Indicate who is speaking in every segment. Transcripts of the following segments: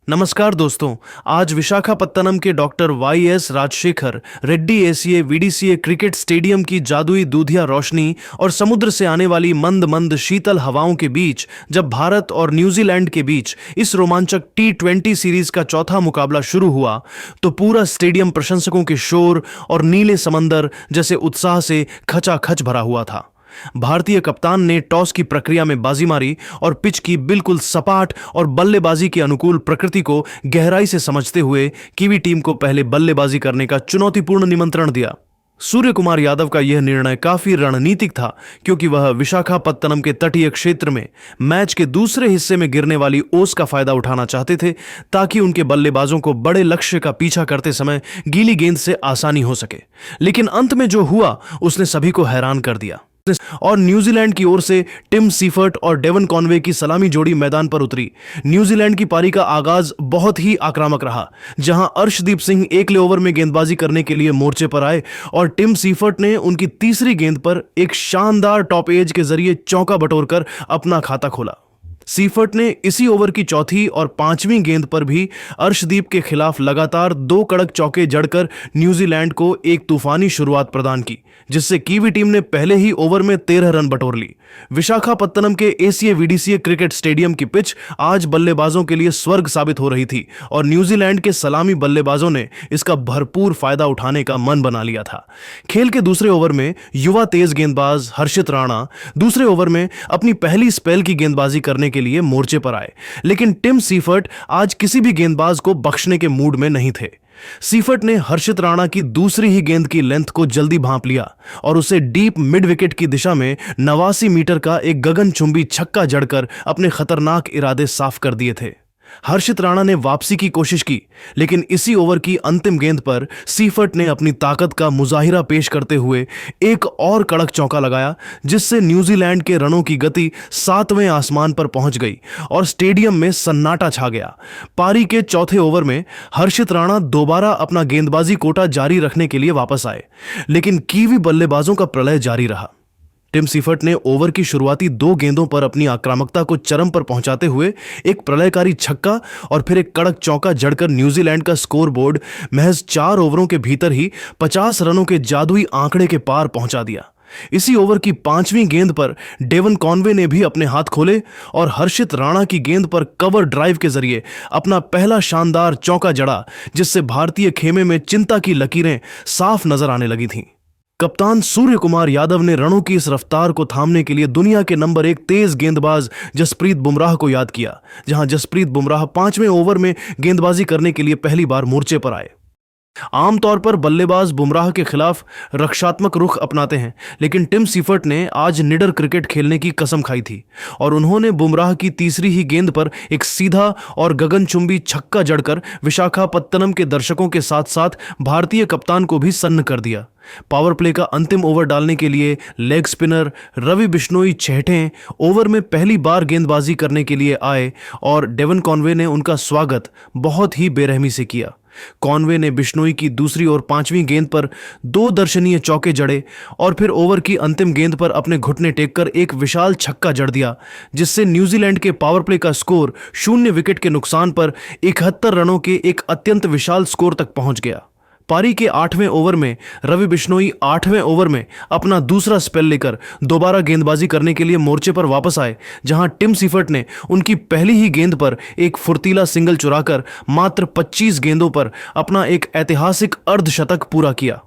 Speaker 1: नमस्कार दोस्तों। आज विशाखापत्तनम के doctor Y S. Rajasekhara Reddy ACA VDCA cricket stadium की जादुई दूधिया रोशनी और समुद्र से आने वाली मंद मंद शीतल हवाओं के बीच जब भारत और न्यूजीलैंड के बीच इस रोमांचक T20 सीरीज का चौथा मुकाबला शुरू हुआ तो पूरा स्टेडियम प्रशंसकों के शोर और नीले समंदर जैसे उत्साह से खचाखच भरा हुआ था। भारतीय कप्तान ने टॉस की प्रक्रिया में बाजी मारी और पिच की बिल्कुल सपाट और बल्लेबाजी के अनुकूल प्रकृति को गहराई से समझते हुए कीवी टीम को पहले बल्लेबाजी करने का चुनौतीपूर्ण निमंत्रण दिया। सूर्य कुमार यादव का यह निर्णय काफी रणनीतिक था क्योंकि वह विशाखापत्तनम के तटीय क्षेत्र में मैच के दूसरे हिस्से में गिरने वाली ओस का फायदा उठाना चाहते थे ताकि उनके बल्लेबाजों को बड़े लक्ष्य का पीछा करते समय गीली गेंद से आसानी हो सके। लेकिन अंत में जो हुआ उसने सभी को हैरान कर दिया और न्यूजीलैंड की ओर से टिम सीफर्ट और डेवन कॉनवे की सलामी जोड़ी मैदान पर उतरी। न्यूजीलैंड की पारी का आगाज बहुत ही आक्रामक रहा, जहां अर्शदीप सिंह एकले ओवर में गेंदबाजी करने के लिए मोर्चे पर आए और टिम सीफर्ट ने उनकी तीसरी गेंद पर एक शानदार टॉप एज के जरिए चौका बटोरकर अपना खाता खोला। सीफर्ट ने इसी ओवर की चौथी और पांचवीं गेंद पर भी अर्शदीप के खिलाफ लगातार 2 कड़क चौके जड़कर न्यूजीलैंड को एक तूफानी शुरुआत प्रदान की, जिससे कीवी टीम ने पहले ही ओवर में 13 रन बटोर ली। विशाखापत्तनम के एसीए वीडीसीए क्रिकेट स्टेडियम की पिच आज बल्लेबाजों के लिए स्वर्ग साबित हो रही थी और न्यूजीलैंड के सलामी बल्लेबाजों ने इसका भरपूर फायदा उठाने का मन बना लिया था। खेल के दूसरे ओवर में युवा तेज गेंदबाज हर्षित राणा दूसरे ओवर में अपनी पहली स्पेल की गेंदबाजी करने के लिए मोर्चे पर आए, लेकिन टिम सीफर्ट आज किसी भी गेंदबाज को बख्शने के मूड में नहीं थे। सीफर्ट ने हर्षित राणा की दूसरी ही गेंद की लेंथ को जल्दी भांप लिया और उसे डीप मिड विकेट की दिशा में 89 मीटर का एक गगनचुंबी छक्का जड़कर अपने खतरनाक इरादे साफ कर दिए थे। हर्षित राणा ने वापसी की कोशिश की, लेकिन इसी ओवर की अंतिम गेंद पर सीफर्ट ने अपनी ताकत का मुजाहिरा पेश करते हुए एक और कड़क चौका लगाया, जिससे न्यूजीलैंड के रनों की गति 7वें आसमान पर पहुंच गई और स्टेडियम में सन्नाटा छा गया। पारी के चौथे ओवर में हर्षित राणा दोबारा अपना गेंदबाजी कोटा जारी रखने के लिए वापस आए, लेकिन कीवी बल्लेबाजों का प्रलय जारी रहा। टिम सीफर्ट ने ओवर की शुरुआती 2 गेंदों पर अपनी आक्रामकता को चरम पर पहुंचाते हुए एक प्रलयकारी छक्का और फिर एक कड़क चौका जड़कर न्यूजीलैंड का स्कोरबोर्ड महज 4 ओवरों के भीतर ही 50 रनों के जादुई आंकड़े के पार पहुंचा दिया। इसी ओवर की 5वीं गेंद पर डेवन कॉनवे ने भी अपने हाथ खोले और हर्षित राणा की गेंद पर कवर ड्राइव के जरिए अपना पहला शानदार चौका जड़ा, जिससे भारतीय खेमे में चिंता की लकीरें साफ नजर आने लगी थीं। कप्तान सूर्य कुमार यादव ने रणों की इस रफ्तार को थामने के लिए दुनिया के नंबर 1 तेज गेंदबाज जसप्रीत बुमराह को याद किया, जहां जसप्रीत बुमराह 5वें ओवर में गेंदबाजी करने के लिए पहली बार मोर्चे पर आए। आमतौर पर बल्लेबाज बुमराह के खिलाफ रक्षात्मक रुख अपनाते हैं, लेकिन टिम सीफर्ट ने आज निडर क्रिकेट खेलने की कसम खाई थी और उन्होंने बुमराह की तीसरी ही गेंद पर एक सीधा और गगनचुंबी छक्का जड़कर विशाखापत्तनम के दर्शकों के साथ साथ भारतीय कप्तान को भी सन्न कर दिया। पावर प्ले का अंतिम ओवर डालने के लिए लेग स्पिनर रवि बिश्नोई छठे ओवर में पहली बार गेंदबाजी करने के लिए आए और डेवन कॉनवे ने उनका स्वागत बहुत ही बेरहमी से किया। कॉनवे ने बिश्नोई की दूसरी और 5वीं गेंद पर 2 दर्शनीय चौके जड़े और फिर ओवर की अंतिम गेंद पर अपने घुटने टेककर एक विशाल छक्का जड़ दिया, जिससे न्यूजीलैंड के पावर प्ले का स्कोर 0 विकेट के नुकसान पर 71 रनों के एक अत्यंत विशाल स्कोर तक पहुंच गया। पारी के 8वें ओवर में रवि बिश्नोई 8वें ओवर में अपना दूसरा स्पेल लेकर दोबारा गेंदबाजी करने के लिए मोर्चे पर वापस आए, जहां टिम सीफर्ट ने उनकी पहली ही गेंद पर एक फुर्तीला सिंगल चुराकर मात्र 25 गेंदों पर अपना एक ऐतिहासिक अर्धशतक पूरा किया।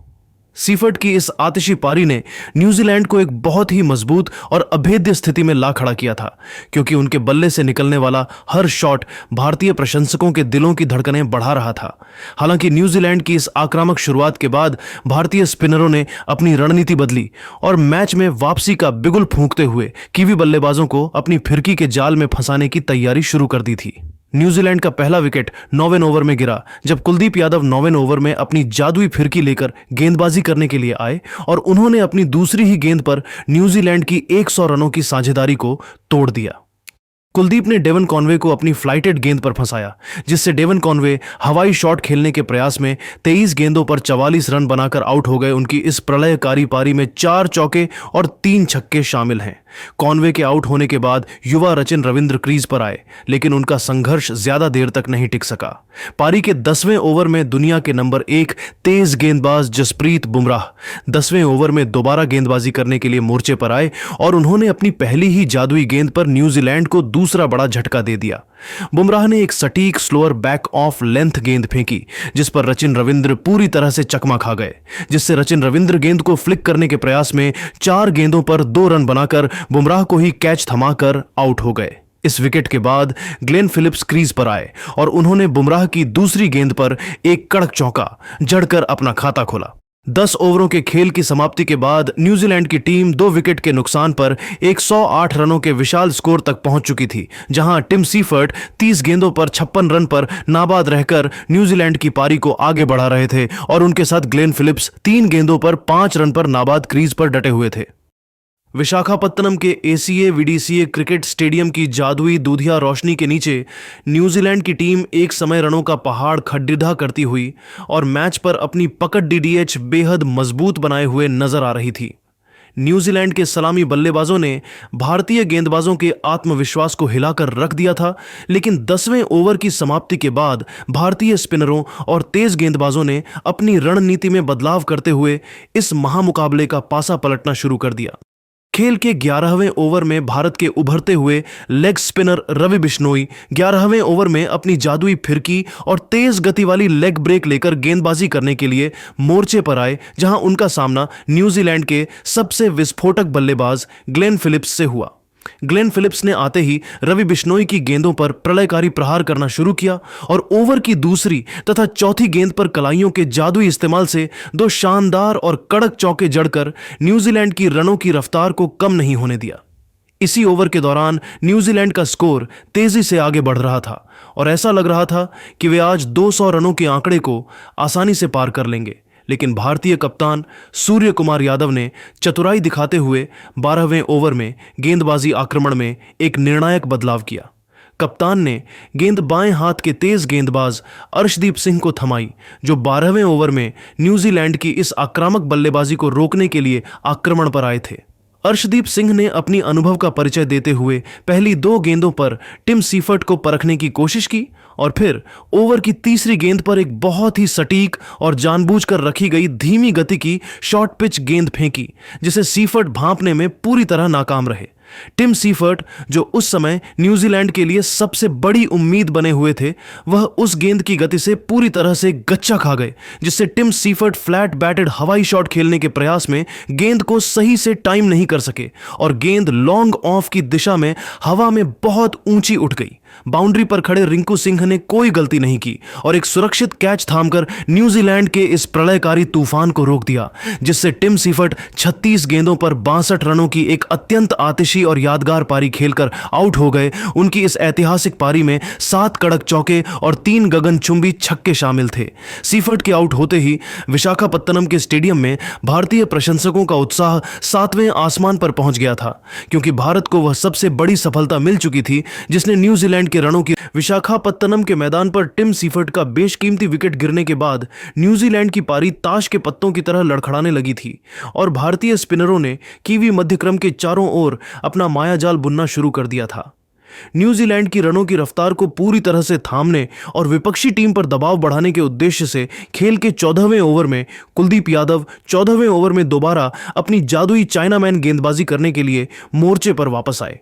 Speaker 1: सीफर्ट की इस आतिशी पारी ने न्यूजीलैंड को एक बहुत ही मजबूत और अभेद्य स्थिति में ला खड़ा किया था, क्योंकि उनके बल्ले से निकलने वाला हर शॉट भारतीय प्रशंसकों के दिलों की धड़कनें बढ़ा रहा था। हालांकि न्यूजीलैंड की इस आक्रामक शुरुआत के बाद भारतीय स्पिनरों ने अपनी रणनीति बदली और मैच में वापसी का बिगुल फूंकते हुए कीवी बल्लेबाजों को अपनी फिरकी के जाल में फंसाने की तैयारी शुरू कर दी थी। न्यूजीलैंड का पहला विकेट 9वें ओवर में गिरा, जब कुलदीप यादव 9वें ओवर में अपनी जादुई फिरकी लेकर गेंदबाजी करने के लिए आए और उन्होंने अपनी दूसरी ही गेंद पर न्यूजीलैंड की 100 रनों की साझेदारी को तोड़ दिया। कुलदीप ने डेवन कॉनवे को अपनी फ्लाइटेड गेंद पर फंसाया, जिससे डेवन कॉनवे हवाई शॉट खेलने के प्रयास में 23 गेंदों पर 44 रन बनाकर आउट हो गए। उनकी इस प्रलयकारी पारी में 4 चौके और 3 छक्के शामिल हैं। कॉनवे के आउट होने के बाद युवा रचिन रविंद्र क्रीज पर आए, लेकिन उनका संघर्ष ज्यादा देर तक नहीं टिक सका। पारी के 10वें ओवर में दुनिया के नंबर 1 तेज गेंदबाज जसप्रीत बुमराह 10वें ओवर में दोबारा गेंदबाजी करने के लिए मोर्चे पर आए और उन्होंने अपनी पहली ही जादुई गेंद पर न्यूजीलैंड को दूसरा बड़ा झटका दे दिया। बुमराह ने एक सटीक स्लोअर बैक ऑफ लेंथ गेंद फेंकी, जिस पर रचिन रविंद्र पूरी तरह से चकमा खा गए, जिससे रचिन रविंद्र गेंद को फ्लिक करने के प्रयास में 4 गेंदों पर 2 रन बनाकर बुमराह को ही कैच थमाकर आउट हो गए। इस विकेट के बाद ग्लेन फिलिप्स क्रीज पर आए और उन्होंने बुमराह की दूसरी गेंद पर एक कड़क चौका जड़कर अपना खाता खोला। 10 ओवरों के खेल की समाप्ति के बाद न्यूजीलैंड की टीम 2 विकेट के नुकसान पर 108 रनों के विशाल स्कोर तक पहुंच चुकी थी, जहां टिम सीफर्ट 30 गेंदों पर 56 रन पर नाबाद रहकर न्यूजीलैंड की पारी को आगे बढ़ा रहे थे और उनके साथ ग्लेन फिलिप्स 3 गेंदों पर 5 रन पर नाबाद क्रीज पर डटे हुए थे। विशाखापत्तनम के एसीए वीडीसीए क्रिकेट स्टेडियम की जादुई दूधिया रोशनी के नीचे न्यूजीलैंड की टीम एक समय रनों का पहाड़ खड्डिधा करती हुई और मैच पर अपनी पकड़ डीडीएच बेहद मजबूत बनाए हुए नजर आ रही थी। न्यूजीलैंड के सलामी बल्लेबाजों ने भारतीय गेंदबाजों के आत्मविश्वास को हिलाकर रख दिया था, लेकिन 10वें ओवर की समाप्ति के बाद भारतीय स्पिनरों और तेज गेंदबाजों ने अपनी रणनीति में बदलाव करते हुए इस महामुकाबले का पासा पलटना शुरू कर दिया। खेल के 11वें ओवर में भारत के उभरते हुए लेग स्पिनर रवि बिश्नोई 11वें ओवर में अपनी जादुई फिरकी और तेज गति वाली लेग ब्रेक लेकर गेंदबाजी करने के लिए मोर्चे पर आए, जहां उनका सामना न्यूजीलैंड के सबसे विस्फोटक बल्लेबाज ग्लेन फिलिप्स से हुआ। ग्लेन फिलिप्स ने आते ही रवि बिश्नोई की गेंदों पर प्रलयकारी प्रहार करना शुरू किया और ओवर की दूसरी तथा चौथी गेंद पर कलाइयों के जादुई इस्तेमाल से 2 शानदार और कड़क चौके जड़कर न्यूजीलैंड की रनों की रफ्तार को कम नहीं होने दिया। इसी ओवर के दौरान न्यूजीलैंड का स्कोर तेजी से आगे बढ़ रहा था और ऐसा लग रहा था कि वे आज 200 रनों के आंकड़े को आसानी से पार कर लेंगे, लेकिन भारतीय कप्तान सूर्य कुमार यादव ने चतुराई दिखाते हुए 12वें ओवर में गेंदबाजी आक्रमण में एक निर्णायक बदलाव किया। कप्तान ने गेंद बाएं हाथ के तेज गेंदबाज अर्शदीप सिंह को थमाई, जो 12वें ओवर में न्यूजीलैंड की इस आक्रामक बल्लेबाजी को रोकने के लिए आक्रमण पर आए थे। अर्शदीप सिंह ने अपनी अनुभव का परिचय देते हुए पहली 2 गेंदों पर टिम सीफर्ट को परखने की कोशिश की और फिर ओवर की तीसरी गेंद पर एक बहुत ही सटीक और जानबूझकर रखी गई धीमी गति की शॉर्ट पिच गेंद फेंकी, जिसे सीफर्ट भांपने में पूरी तरह नाकाम रहे। टिम सीफर्ट, जो उस समय न्यूजीलैंड के लिए सबसे बड़ी उम्मीद बने हुए थे, वह उस गेंद की गति से पूरी तरह से गच्चा खा गए, जिससे टिम सीफर्ट फ्लैट बैटेड हवाई शॉट खेलने के प्रयास में गेंद को सही से टाइम नहीं कर सके और गेंद लॉन्ग ऑफ की दिशा में हवा में बहुत ऊंची उठ गई। बाउंड्री पर खड़े रिंकू सिंह ने कोई गलती नहीं की और एक सुरक्षित कैच थामकर न्यूजीलैंड के इस प्रलयकारी तूफान को रोक दिया, जिससे टिम सीफर्ट 36 गेंदों पर 62 रनों की एक अत्यंत आतिशी और यादगार पारी खेलकर आउट हो गए। उनकी इस ऐतिहासिक पारी में 7 कड़क चौके और 3 गगनचुंबी छक्के शामिल थे। सीफर्ट के आउट होते ही विशाखापत्तनम के स्टेडियम में भारतीय प्रशंसकों का उत्साह 7वें आसमान पर पहुंच गया था, क्योंकि भारत को वह सबसे बड़ी सफलता मिल चुकी थी जिसने न्यूजीलैंड के रनों की। विशाखापत्तनम के मैदान पर टिम सीफर्ट का बेशकीमती विकेट गिरने के बाद न्यूजीलैंड की पारी ताश के पत्तों की तरह लड़खड़ाने लगी थी और भारतीय स्पिनरों ने कीवी मध्यक्रम के चारों ओर अपना मायाजाल बुनना शुरू कर दिया था। न्यूजीलैंड की रनों की रफ्तार को पूरी तरह से थामने और विपक्षी टीम पर दबाव बढ़ाने के उद्देश्य से खेल के 14वें ओवर में कुलदीप यादव 14वें ओवर में दोबारा अपनी जादुई चाइनामैन गेंदबाजी करने के लिए मोर्चे पर वापस आए।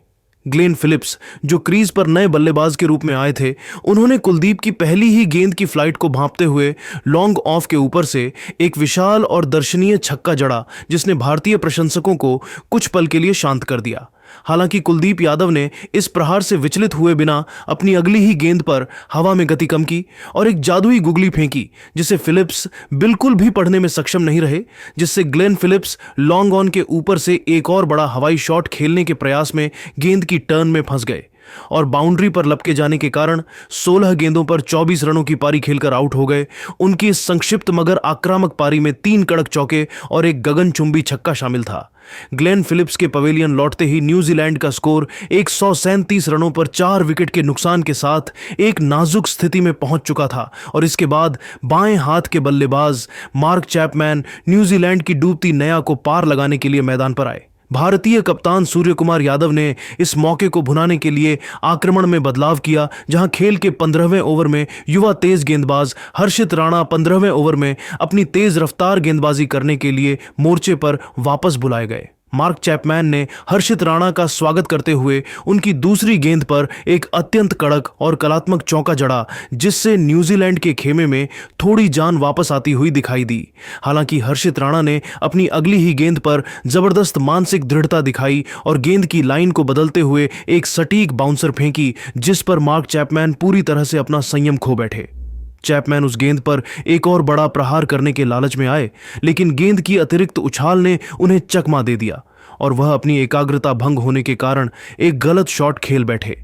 Speaker 1: ग्लेन फिलिप्स, जो क्रीज पर नए बल्लेबाज के रूप में आए थे, उन्होंने कुलदीप की पहली ही गेंद की फ्लाइट को भांपते हुए लॉन्ग ऑफ के ऊपर से एक विशाल और दर्शनीय छक्का जड़ा, जिसने भारतीय प्रशंसकों को कुछ पल के लिए शांत कर दिया। हालांकि कुलदीप यादव ने इस प्रहार से विचलित हुए बिना अपनी अगली ही गेंद पर हवा में गति कम की और एक जादुई गुगली फेंकी, जिसे फिलिप्स बिल्कुल भी पढ़ने में सक्षम नहीं रहे, जिससे ग्लेन फिलिप्स लॉन्ग ऑन के ऊपर से एक और बड़ा हवाई शॉट खेलने के प्रयास में गेंद की टर्न में फंस गए और बाउंड्री पर लपके जाने के कारण 16 गेंदों पर 24 रनों की पारी खेलकर आउट हो गए। उनकी इस संक्षिप्त मगर आक्रामक पारी में 3 कड़क चौके और एक गगनचुंबी छक्का शामिल था। ग्लेन फिलिप्स के पवेलियन लौटते ही न्यूजीलैंड का स्कोर 137 रनों पर 4 विकेट के नुकसान के साथ एक नाजुक स्थिति में पहुंच चुका था और इसके बाद बाएं हाथ के बल्लेबाज मार्क चैपमैन न्यूजीलैंड की डूबती नया को पार लगाने के लिए मैदान पर आए। भारतीय कप्तान सूर्य कुमार यादव ने इस मौके को भुनाने के लिए आक्रमण में बदलाव किया, जहां खेल के 15वें ओवर में युवा तेज गेंदबाज हर्षित राणा 15वें ओवर में अपनी तेज रफ्तार गेंदबाजी करने के लिए मोर्चे पर वापस बुलाए गए। मार्क चैपमैन ने हर्षित राणा का स्वागत करते हुए उनकी दूसरी गेंद पर एक अत्यंत कड़क और कलात्मक चौका जड़ा, जिससे न्यूजीलैंड के खेमे में थोड़ी जान वापस आती हुई दिखाई दी। हालांकि हर्षित राणा ने अपनी अगली ही गेंद पर जबरदस्त मानसिक दृढ़ता दिखाई और गेंद की लाइन को बदलते हुए एक सटीक बाउंसर फेंकी, जिस पर मार्क चैपमैन पूरी तरह से अपना संयम खो बैठे। चैपमैन उस गेंद पर एक और बड़ा प्रहार करने के लालच में आए, लेकिन गेंद की अतिरिक्त उछाल ने उन्हें चकमा दे दिया और वह अपनी एकाग्रता भंग होने के कारण एक गलत शॉट खेल बैठे।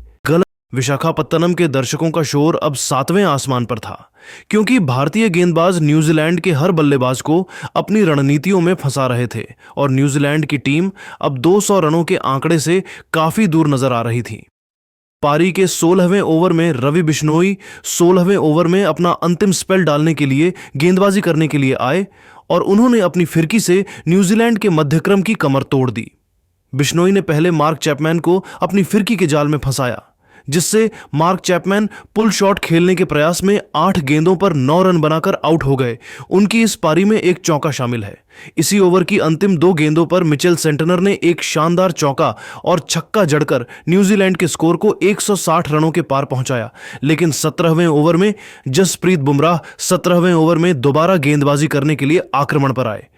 Speaker 1: विशाखापत्तनम के दर्शकों का शोर अब 7वें आसमान पर था, क्योंकि भारतीय गेंदबाज न्यूजीलैंड के हर बल्लेबाज को अपनी रणनीतियों में फंसा रहे थे और न्यूजीलैंड की टीम अब 200 रनों के आंकड़े से काफी दूर नजर आ रही थी। पारी के 16वें ओवर में रवि बिश्नोई 16वें ओवर में अपना अंतिम स्पेल डालने के लिए गेंदबाजी करने के लिए आए और उन्होंने अपनी फिरकी से न्यूजीलैंड के मध्यक्रम की कमर तोड़ दी। बिश्नोई ने पहले मार्क चैपमैन को अपनी फिरकी के जाल में फंसाया, जिससे मार्क चैपमैन पुल शॉट खेलने के प्रयास में 8 गेंदों पर 9 रन बनाकर आउट हो गए। उनकी इस पारी में एक चौका शामिल है। इसी ओवर की अंतिम 2 गेंदों पर मिचेल सेंटनर ने एक शानदार चौका और छक्का जड़कर न्यूजीलैंड के स्कोर को 160 रनों के पार पहुंचाया। लेकिन 17वें ओवर में जसप्रीत बुमराह 17वें ओवर में दोबारा गेंदबाजी करने के लिए आक्रमण पर आए।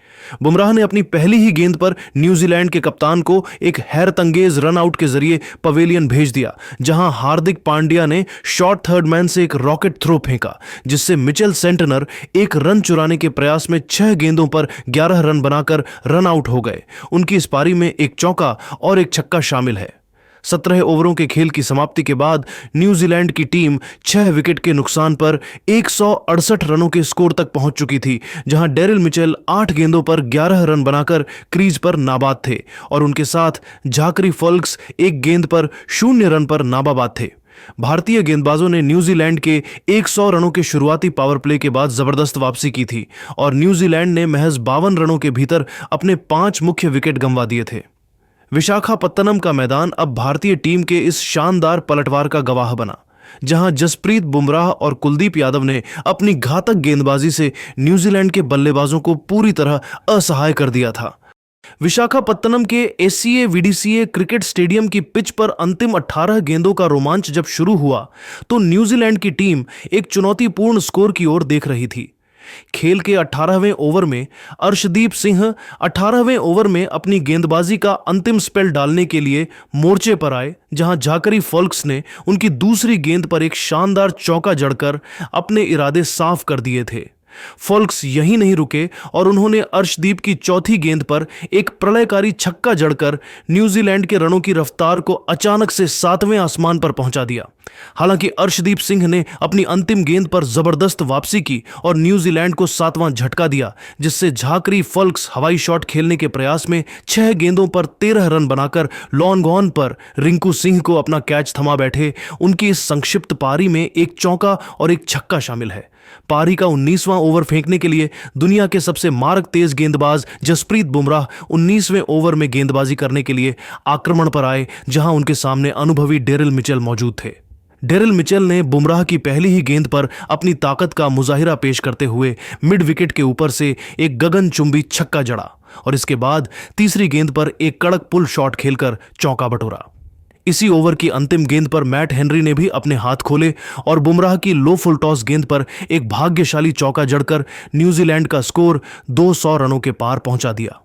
Speaker 1: बुमराह ने अपनी पहली ही गेंद पर न्यूजीलैंड के कप्तान को एक हैरतअंगेज रन आउट के जरिए पवेलियन भेज दिया, जहां हार्दिक पांड्या ने शॉर्ट थर्ड मैन से एक रॉकेट थ्रो फेंका, जिससे मिचेल सेंटनर एक रन चुराने के प्रयास में 6 गेंदों पर 11 रन बनाकर रन आउट हो गए। उनकी इस पारी में एक चौका और एक छक्का शामिल है। 17 ओवरों के खेल की समाप्ति के बाद न्यूजीलैंड की टीम 6 विकेट के नुकसान पर 168 रनों के स्कोर तक पहुंच चुकी थी, जहां डेरिल मिचेल 8 गेंदों पर 11 रन बनाकर क्रीज पर नाबाद थे और उनके साथ झाकरी फोल्क्स 1 गेंद पर 0 रन पर नाबाद थे। भारतीय गेंदबाजों ने न्यूजीलैंड के 100 रनों के शुरुआती पावर प्ले के बाद जबरदस्त वापसी की थी और न्यूजीलैंड ने महज 52 रनों के भीतर अपने 5 मुख्य विकेट गंवा दिए थे। विशाखापत्तनम का मैदान अब भारतीय टीम के इस शानदार पलटवार का गवाह बना, जहां जसप्रीत बुमराह और कुलदीप यादव ने अपनी घातक गेंदबाजी से न्यूजीलैंड के बल्लेबाजों को पूरी तरह असहाय कर दिया था। विशाखापत्तनम के एसीए वीडीसीए क्रिकेट स्टेडियम की पिच पर अंतिम 18 गेंदों का रोमांच जब शुरू हुआ तो न्यूजीलैंड की टीम एक चुनौतीपूर्ण स्कोर की ओर देख रही थी। खेल के 18वें ओवर में अर्शदीप सिंह 18वें ओवर में अपनी गेंदबाजी का अंतिम स्पेल डालने के लिए मोर्चे पर आए, जहां झाकरी फोल्क्स ने उनकी दूसरी गेंद पर एक शानदार चौका जड़कर अपने इरादे साफ कर दिए थे। फोल्क्स यहीं नहीं रुके और उन्होंने अर्शदीप की चौथी गेंद पर एक प्रलयकारी छक्का जड़कर न्यूजीलैंड के रनों की रफ्तार को अचानक से 7वें आसमान पर पहुंचा दिया। हालांकि अर्शदीप सिंह ने अपनी अंतिम गेंद पर जबरदस्त वापसी की और न्यूजीलैंड को 7वां झटका दिया, जिससे झाकरी फोल्क्स हवाई शॉट खेलने के प्रयास में 6 गेंदों पर 13 रन बनाकर लॉन्ग ऑन पर रिंकू सिंह को अपना कैच थमा बैठे। उनकी इस संक्षिप्त पारी में एक चौका और एक छक्का शामिल है। पारी का 19वां ओवर फेंकने के लिए दुनिया के सबसे मारक तेज गेंदबाज जसप्रीत बुमराह 19वें ओवर में गेंदबाजी करने के लिए आक्रमण पर आए, जहां उनके सामने अनुभवी डेरिल मिचेल मौजूद थे। डेरिल मिचेल ने बुमराह की पहली ही गेंद पर अपनी ताकत का मुजाहिरा पेश करते हुए मिड विकेट के ऊपर से एक गगनचुंबी छक्का जड़ा और इसके बाद तीसरी गेंद पर एक कड़क पुल शॉट खेलकर चौका बटोरा। इसी ओवर की अंतिम गेंद पर मैट हेनरी ने भी अपने हाथ खोले और बुमराह की लो फुल टॉस गेंद पर एक भाग्यशाली चौका जड़कर न्यूजीलैंड का स्कोर 200 रनों के पार पहुंचा दिया।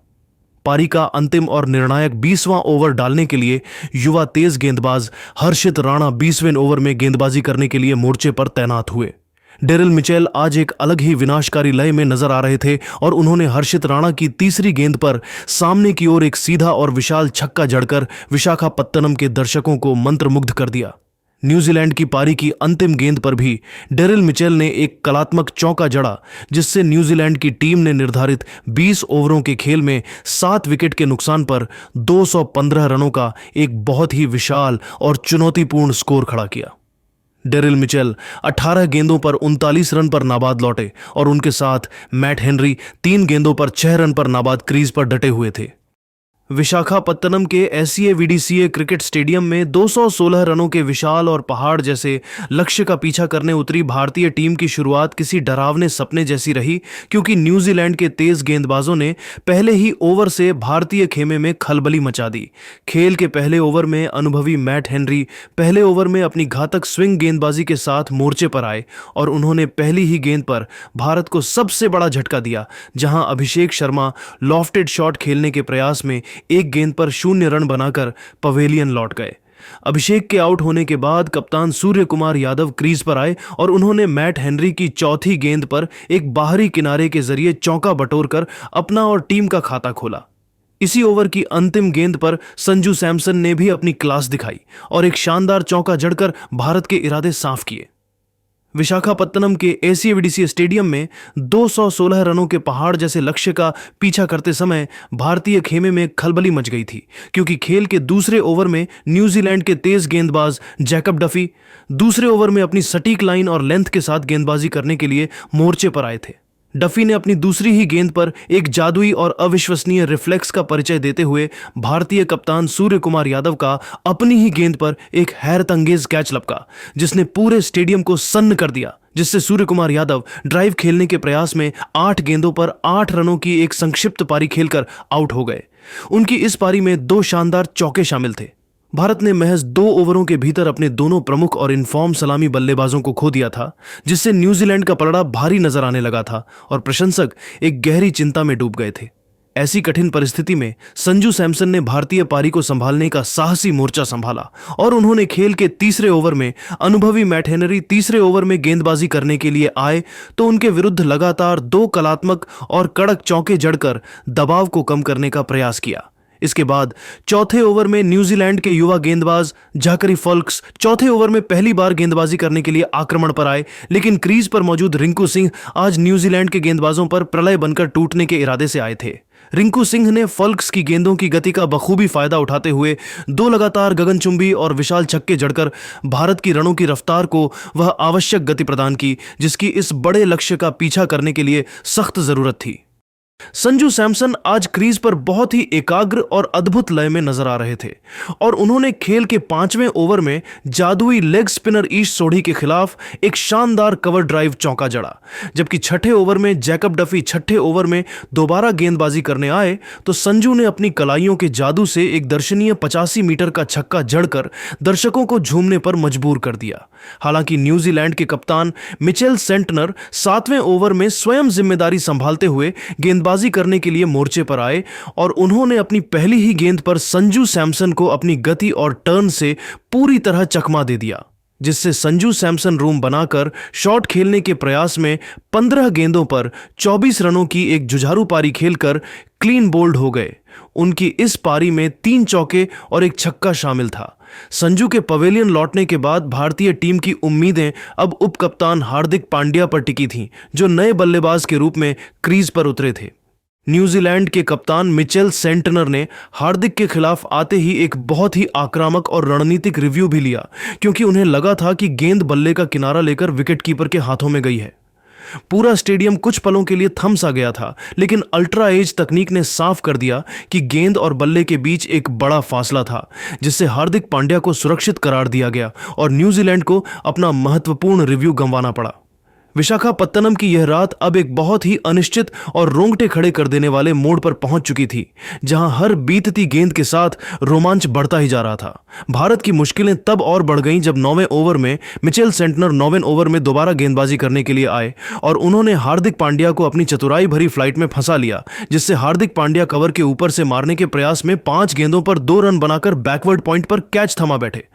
Speaker 1: पारी का अंतिम और निर्णायक 20वां ओवर डालने के लिए युवा तेज गेंदबाज हर्षित राणा 20वें ओवर में गेंदबाजी करने के लिए मोर्चे पर तैनात हुए। डेरिल मिचेल आज एक अलग ही विनाशकारी लय में नजर आ रहे थे और उन्होंने हर्षित राणा की तीसरी गेंद पर सामने की ओर एक सीधा और विशाल छक्का जड़कर विशाखापत्तनम के दर्शकों को मंत्रमुग्ध कर दिया। न्यूजीलैंड की पारी की अंतिम गेंद पर भी डेरिल मिचेल ने एक कलात्मक चौका जड़ा, जिससे न्यूजीलैंड की टीम ने निर्धारित 20 ओवरों के खेल में 7 विकेट के नुकसान पर 215 रनों का एक बहुत ही विशाल और चुनौतीपूर्ण स्कोर खड़ा किया। डेरिल मिचेल 18 गेंदों पर 39 रन पर नाबाद लौटे और उनके साथ मैट हेनरी 3 गेंदों पर 6 रन पर नाबाद क्रीज पर डटे हुए थे। विशाखापत्तनम के एससीए वीडीसीए क्रिकेट स्टेडियम में 216 रनों के विशाल और पहाड़ जैसे लक्ष्य का पीछा करने उतरी भारतीय टीम की शुरुआत किसी डरावने सपने जैसी रही, क्योंकि न्यूजीलैंड के तेज गेंदबाजों ने पहले ही ओवर से भारतीय खेमे में खलबली मचा दी। खेल के पहले ओवर में अनुभवी मैट हेनरी पहले ओवर में अपनी घातक स्विंग गेंदबाजी के साथ मोर्चे पर आए और उन्होंने पहली ही गेंद पर भारत को सबसे बड़ा झटका दिया, जहां अभिषेक शर्मा लॉफ्टेड शॉट खेलने के प्रयास में एक गेंद पर 0 रन बनाकर पवेलियन लौट गए। अभिषेक के आउट होने के बाद कप्तान सूर्य कुमार यादव क्रीज पर आए और उन्होंने मैट हेनरी की चौथी गेंद पर एक बाहरी किनारे के जरिए चौका बटोरकर अपना और टीम का खाता खोला। इसी ओवर की अंतिम गेंद पर संजू सैमसन ने भी अपनी क्लास दिखाई और एक शानदार चौका जड़कर भारत के इरादे साफ किए। विशाखापत्तनम के एससीए वीडीसीए स्टेडियम में 216 रनों के पहाड़ जैसे लक्ष्य का पीछा करते समय भारतीय खेमे में खलबली मच गई थी, क्योंकि खेल के दूसरे ओवर में न्यूजीलैंड के तेज गेंदबाज जैकब डफी दूसरे ओवर में अपनी सटीक लाइन और लेंथ के साथ गेंदबाजी करने के लिए मोर्चे पर आए थे। डफी ने अपनी दूसरी ही गेंद पर एक जादुई और अविश्वसनीय रिफ्लेक्स का परिचय देते हुए भारतीय कप्तान सूर्य कुमार यादव का अपनी ही गेंद पर एक हैरतअंगेज कैच लपका, जिसने पूरे स्टेडियम को सन्न कर दिया, जिससे सूर्य कुमार यादव ड्राइव खेलने के प्रयास में 8 गेंदों पर 8 रनों की एक संक्षिप्त पारी खेलकर आउट हो गए। उनकी इस पारी में 2 शानदार चौके शामिल थे। भारत ने महज 2 ओवरों के भीतर अपने दोनों प्रमुख और इनफॉर्म सलामी बल्लेबाजों को खो दिया था, जिससे न्यूजीलैंड का पलड़ा भारी नजर आने लगा था और प्रशंसक एक गहरी चिंता में डूब गए थे। ऐसी कठिन परिस्थिति में संजू सैमसन ने भारतीय पारी को संभालने का साहसी मोर्चा संभाला और उन्होंने खेल के तीसरे ओवर में अनुभवी मैट हेनरी तीसरे ओवर में गेंदबाजी करने के लिए आए तो उनके विरुद्ध लगातार 2 कलात्मक और कड़क चौके जड़कर दबाव को कम करने का प्रयास किया। इसके बाद चौथे ओवर में न्यूजीलैंड के युवा गेंदबाज जाकरी फोल्क्स चौथे ओवर में पहली बार गेंदबाजी करने के लिए आक्रमण पर आए, लेकिन क्रीज पर मौजूद रिंकू सिंह आज न्यूजीलैंड के गेंदबाजों पर प्रलय बनकर टूटने के इरादे से आए थे। रिंकू सिंह ने फोल्क्स की गेंदों की गति का बखूबी फायदा उठाते हुए 2 लगातार गगनचुंबी और विशाल छक्के जड़कर भारत की रनों की रफ्तार को वह आवश्यक गति प्रदान की, जिसकी इस बड़े लक्ष्य का पीछा करने के लिए सख्त जरूरत थी। संजू सैमसन आज क्रीज पर बहुत ही एकाग्र और अद्भुत लय में नजर आ रहे थे और उन्होंने खेल के 5वें ओवर में जादुई लेग स्पिनर ईश सोढ़ी के खिलाफ एक शानदार कवर ड्राइव चौका जड़ा, जबकि छठे ओवर में जैकब डफी छठे ओवर में दोबारा गेंदबाजी करने आए तो संजू ने अपनी कलाइयों के जादू से एक दर्शनीय 85 मीटर का छक्का जड़कर दर्शकों को झूमने पर मजबूर कर दिया। हालांकि न्यूजीलैंड के कप्तान मिचेल सेंटनर 7वें ओवर में स्वयं जिम्मेदारी संभालते हुए गेंदबाजी करने के लिए मोर्चे पर आए और उन्होंने अपनी पहली ही गेंद पर संजू सैमसन को अपनी गति और टर्न से पूरी तरह चकमा दे दिया, जिससे संजू सैमसन रूम बनाकर शॉट खेलने के प्रयास में 15 गेंदों पर 24 रनों की एक जुझारू पारी खेलकर क्लीन बोल्ड हो गए। उनकी इस पारी में 3 चौके और एक छक्का शामिल था। संजू के पवेलियन लौटने के बाद भारतीय टीम की उम्मीदें अब उप कप्तान हार्दिक पांड्या पर टिकी थीं, जो नए बल्लेबाज के रूप में क्रीज पर उतरे थे। न्यूजीलैंड के कप्तान मिचेल सेंटनर ने हार्दिक के खिलाफ आते ही एक बहुत ही आक्रामक और रणनीतिक रिव्यू भी लिया, क्योंकि उन्हें लगा था कि गेंद बल्ले का किनारा लेकर विकेटकीपर के हाथों में गई है। पूरा स्टेडियम कुछ पलों के लिए थम सा गया था, लेकिन अल्ट्रा एज तकनीक ने साफ कर दिया कि गेंद और बल्ले के बीच एक बड़ा फासला था, जिससे हार्दिक पांड्या को सुरक्षित करार दिया गया और न्यूजीलैंड को अपना महत्वपूर्ण रिव्यू गंवाना पड़ा। विशाखापत्तनम की यह रात अब एक बहुत ही अनिश्चित और रोंगटे खड़े कर देने वाले मोड़ पर पहुंच चुकी थी, जहां हर बीतती गेंद के साथ रोमांच बढ़ता ही जा रहा था। भारत की मुश्किलें तब और बढ़ गईं जब 9वें ओवर में मिचेल सेंटनर 9वें ओवर में दोबारा गेंदबाजी करने के लिए आए और उन्होंने हार्दिक पांड्या को अपनी चतुराई भरी फ्लाइट में फंसा लिया, जिससे हार्दिक पांड्या कवर के ऊपर से मारने के प्रयास में 5 गेंदों पर 2 रन बनाकर बैकवर्ड पॉइंट पर कैच थमा बैठे।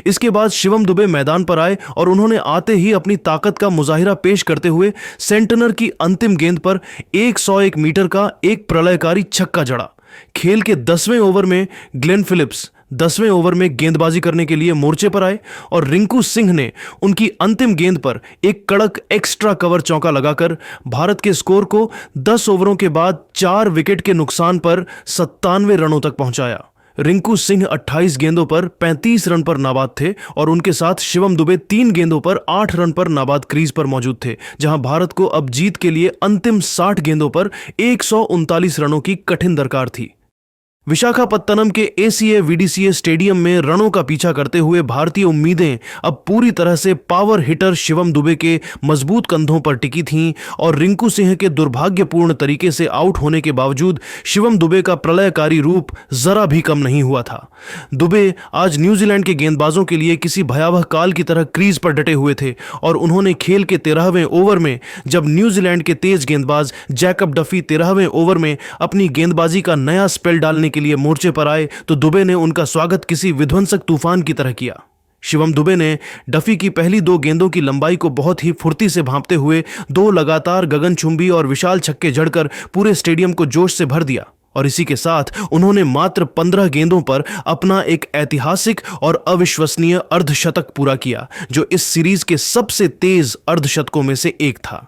Speaker 1: इसके बाद शिवम दुबे मैदान पर आए और उन्होंने आते ही अपनी ताकत का मुजाहिरा पेश करते हुए सेंटनर की अंतिम गेंद पर 101 मीटर का एक प्रलयकारी छक्का जड़ा। खेल के 10वें ओवर में ग्लेन फिलिप्स 10वें ओवर में गेंदबाजी करने के लिए मोर्चे पर आए और रिंकू सिंह ने उनकी अंतिम गेंद पर एक कड़क एक्स्ट्रा कवर चौका लगाकर भारत के स्कोर को 10 ओवरों के बाद 4 विकेट के नुकसान पर 97 रनों तक पहुंचाया। रिंकू सिंह 28 गेंदों पर 35 रन पर नाबाद थे और उनके साथ शिवम दुबे 3 गेंदों पर 8 रन पर नाबाद क्रीज पर मौजूद थे, जहां भारत को अब जीत के लिए अंतिम 60 गेंदों पर 139 रनों की कठिन दरकार थी। विशाखापत्तनम के एसीए वीडीसीए स्टेडियम में रनों का पीछा करते हुए भारतीय उम्मीदें अब पूरी तरह से पावर हिटर शिवम दुबे के मजबूत कंधों पर टिकी थीं और रिंकू सिंह के दुर्भाग्यपूर्ण तरीके से आउट होने के बावजूद शिवम दुबे का प्रलयकारी रूप जरा भी कम नहीं हुआ था। दुबे आज न्यूजीलैंड के गेंदबाजों के लिए किसी भयावह काल की तरह क्रीज पर डटे हुए थे और उन्होंने खेल के 13वें ओवर में जब न्यूजीलैंड के तेज गेंदबाज जैकब डफी 13वें ओवर में अपनी गेंदबाजी का नया स्पेल डालने के लिए मोर्चे पर आए तो दुबे ने उनका स्वागत किसी विध्वंसक तूफान की तरह किया। शिवम दुबे ने डफी की पहली 2 गेंदों की लंबाई को बहुत ही फुर्ती से भांपते हुए 2 लगातार गगनचुंबी और विशाल छक्के जड़कर पूरे स्टेडियम को जोश से भर दिया और इसी के साथ उन्होंने मात्र 15 गेंदों पर अपना एक ऐतिहासिक और अविश्वसनीय अर्धशतक पूरा किया जो इस सीरीज के सबसे तेज अर्धशतकों में से एक था।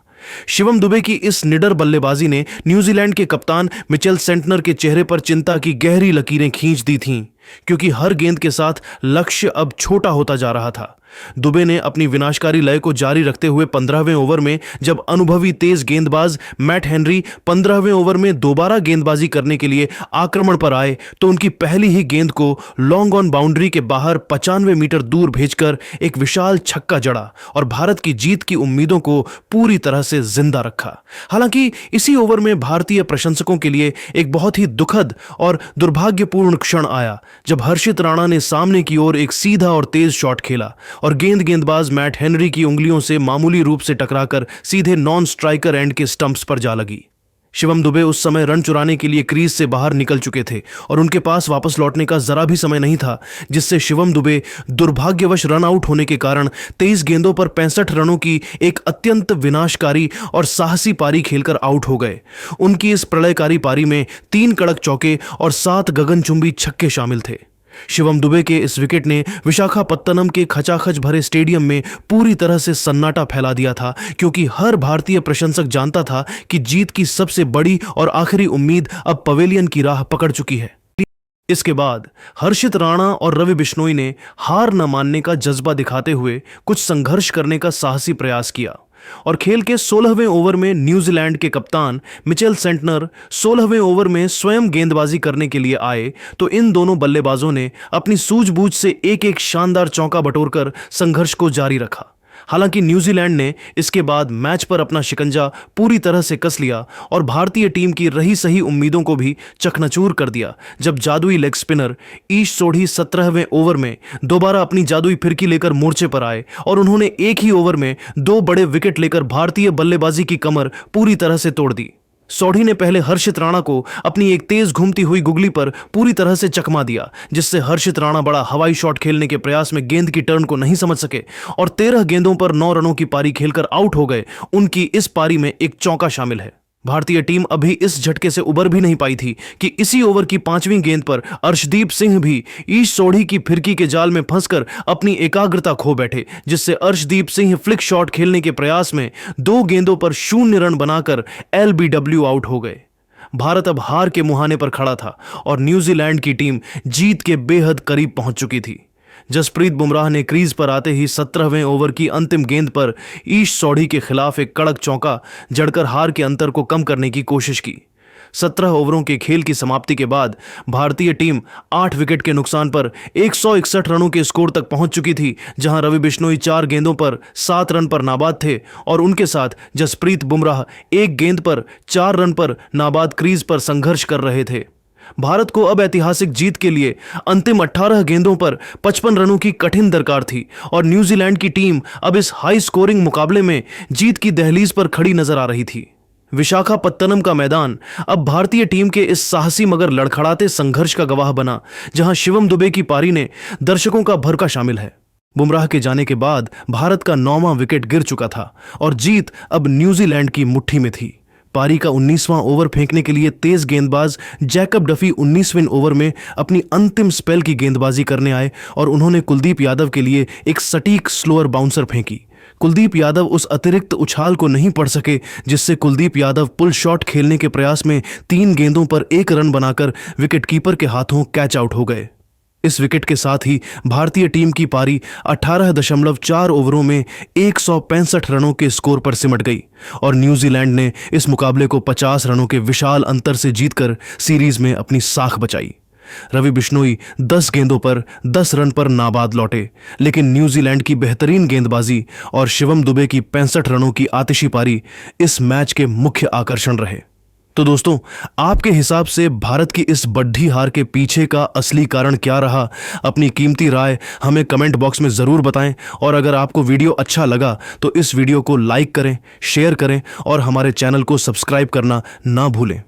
Speaker 1: शिवम दुबे की इस निडर बल्लेबाजी ने न्यूजीलैंड के कप्तान मिचेल सेंटनर के चेहरे पर चिंता की गहरी लकीरें खींच दी थीं, क्योंकि हर गेंद के साथ लक्ष्य अब छोटा होता जा रहा था। दुबे ने अपनी विनाशकारी लय को जारी रखते हुए 15वें ओवर में जब अनुभवी तेज गेंदबाज मैट हेनरी 15वें ओवर में दोबारा गेंदबाजी करने के लिए आक्रमण पर आए तो उनकी पहली ही गेंद को लॉन्ग ऑन बाउंड्री के बाहर 95 मीटर दूर भेजकर एक विशाल छक्का जड़ा और भारत की जीत की उम्मीदों को पूरी तरह से जिंदा रखा। हालांकि इसी ओवर में भारतीय प्रशंसकों के लिए एक बहुत ही दुखद और दुर्भाग्यपूर्ण क्षण आया जब हर्षित राणा ने सामने की ओर एक सीधा और तेज शॉट खेला और गेंदबाज मैट हेनरी की उंगलियों से मामूली रूप से टकराकर सीधे नॉन स्ट्राइकर एंड के स्टंप्स पर जा लगी। शिवम दुबे उस समय रन चुराने के लिए क्रीज से बाहर निकल चुके थे और उनके पास वापस लौटने का जरा भी समय नहीं था, जिससे शिवम दुबे दुर्भाग्यवश रन आउट होने के कारण 23 गेंदों पर 65 रनों की एक अत्यंत विनाशकारी और साहसी पारी खेलकर आउट हो गए। उनकी इस प्रलयकारी पारी में 3 कड़क चौके और 7 गगनचुंबी छक्के शामिल थे। शिवम दुबे के इस विकेट ने विशाखापत्तनम के खचाखच भरे स्टेडियम में पूरी तरह से सन्नाटा फैला दिया था, क्योंकि हर भारतीय प्रशंसक जानता था कि जीत की सबसे बड़ी और आखिरी उम्मीद अब पवेलियन की राह पकड़ चुकी है। इसके बाद हर्षित राणा और रवि बिश्नोई ने हार न मानने का जज्बा दिखाते हुए कुछ संघर्ष करने का साहसी प्रयास किया और खेल के 16वें ओवर में न्यूजीलैंड के कप्तान मिचेल सेंटनर 16वें ओवर में स्वयं गेंदबाजी करने के लिए आए तो इन दोनों बल्लेबाजों ने अपनी सूझबूझ से एक शानदार चौका बटोरकर संघर्ष को जारी रखा। हालांकि न्यूजीलैंड ने इसके बाद मैच पर अपना शिकंजा पूरी तरह से कस लिया और भारतीय टीम की रही सही उम्मीदों को भी चकनाचूर कर दिया जब जादुई लेग स्पिनर ईश सोढ़ी 17वें ओवर में दोबारा अपनी जादुई फिरकी लेकर मोर्चे पर आए और उन्होंने एक ही ओवर में 2 बड़े विकेट लेकर भारतीय बल्लेबाजी की कमर पूरी तरह से तोड़ दी। सोढ़ी ने पहले हर्षित राणा को अपनी एक तेज घूमती हुई गुगली पर पूरी तरह से चकमा दिया, जिससे हर्षित राणा बड़ा हवाई शॉट खेलने के प्रयास में गेंद की टर्न को नहीं समझ सके और 13 गेंदों पर 9 रनों की पारी खेलकर आउट हो गए। उनकी इस पारी में एक चौका शामिल है। भारतीय टीम अभी इस झटके से उबर भी नहीं पाई थी कि इसी ओवर की 5वीं गेंद पर अर्शदीप सिंह भी ईश सोढ़ी की फिरकी के जाल में फंसकर अपनी एकाग्रता खो बैठे, जिससे अर्शदीप सिंह फ्लिक शॉट खेलने के प्रयास में 2 गेंदों पर 0 रन बनाकर LBW आउट हो गए। भारत अब हार के मुहाने पर खड़ा था और न्यूजीलैंड की टीम जीत के बेहद करीब पहुंच चुकी थी। जसप्रीत बुमराह ने क्रीज पर आते ही 17वें ओवर की अंतिम गेंद पर ईश सोढ़ी के खिलाफ एक कड़क चौका जड़कर हार के अंतर को कम करने की कोशिश की। 17 ओवरों के खेल की समाप्ति के बाद भारतीय टीम 8 विकेट के नुकसान पर 161 रनों के स्कोर तक पहुंच चुकी थी, जहां रवि बिश्नोई 4 गेंदों पर 7 रन पर नाबाद थे और उनके साथ जसप्रीत बुमराह 1 गेंद पर 4 रन पर नाबाद क्रीज पर संघर्ष कर रहे थे। भारत को अब ऐतिहासिक जीत के लिए अंतिम 18 गेंदों पर 55 रनों की कठिन दरकार थी और न्यूजीलैंड की टीम अब इस हाई स्कोरिंग मुकाबले में जीत की दहलीज पर खड़ी नजर आ रही थी। विशाखापत्तनम का मैदान अब भारतीय टीम के इस साहसी मगर लड़खड़ाते संघर्ष का गवाह बना, जहां शिवम दुबे की पारी ने दर्शकों का भरका शामिल है। बुमराह के जाने के बाद भारत का 9वां विकेट गिर चुका था और जीत अब न्यूजीलैंड की मुट्ठी में थी। पारी का 19वां ओवर फेंकने के लिए तेज गेंदबाज जैकब डफी 19वें ओवर में अपनी अंतिम स्पेल की गेंदबाजी करने आए और उन्होंने कुलदीप यादव के लिए एक सटीक स्लोअर बाउंसर फेंकी। कुलदीप यादव उस अतिरिक्त उछाल को नहीं पढ़ सके, जिससे कुलदीप यादव पुल शॉट खेलने के प्रयास में 3 गेंदों पर 1 रन बनाकर विकेटकीपर के हाथों कैच आउट हो गए। इस विकेट के साथ ही भारतीय टीम की पारी 18.4 ओवरों में 165 रनों के स्कोर पर सिमट गई और न्यूजीलैंड ने इस मुकाबले को 50 रनों के विशाल अंतर से जीतकर सीरीज में अपनी साख बचाई। रवि बिश्नोई 10 गेंदों पर 10 रन पर नाबाद लौटे, लेकिन न्यूजीलैंड की बेहतरीन गेंदबाजी और शिवम दुबे की 65 रनों की आतिशी पारी इस मैच के मुख्य आकर्षण रहे। तो दोस्तों, आपके हिसाब से भारत की इस बड्ढी हार के पीछे का असली कारण क्या रहा? अपनी कीमती राय हमें कमेंट बॉक्स में ज़रूर बताएं, और अगर आपको वीडियो अच्छा लगा तो इस वीडियो को लाइक करें, शेयर करें और हमारे चैनल को सब्सक्राइब करना ना भूलें।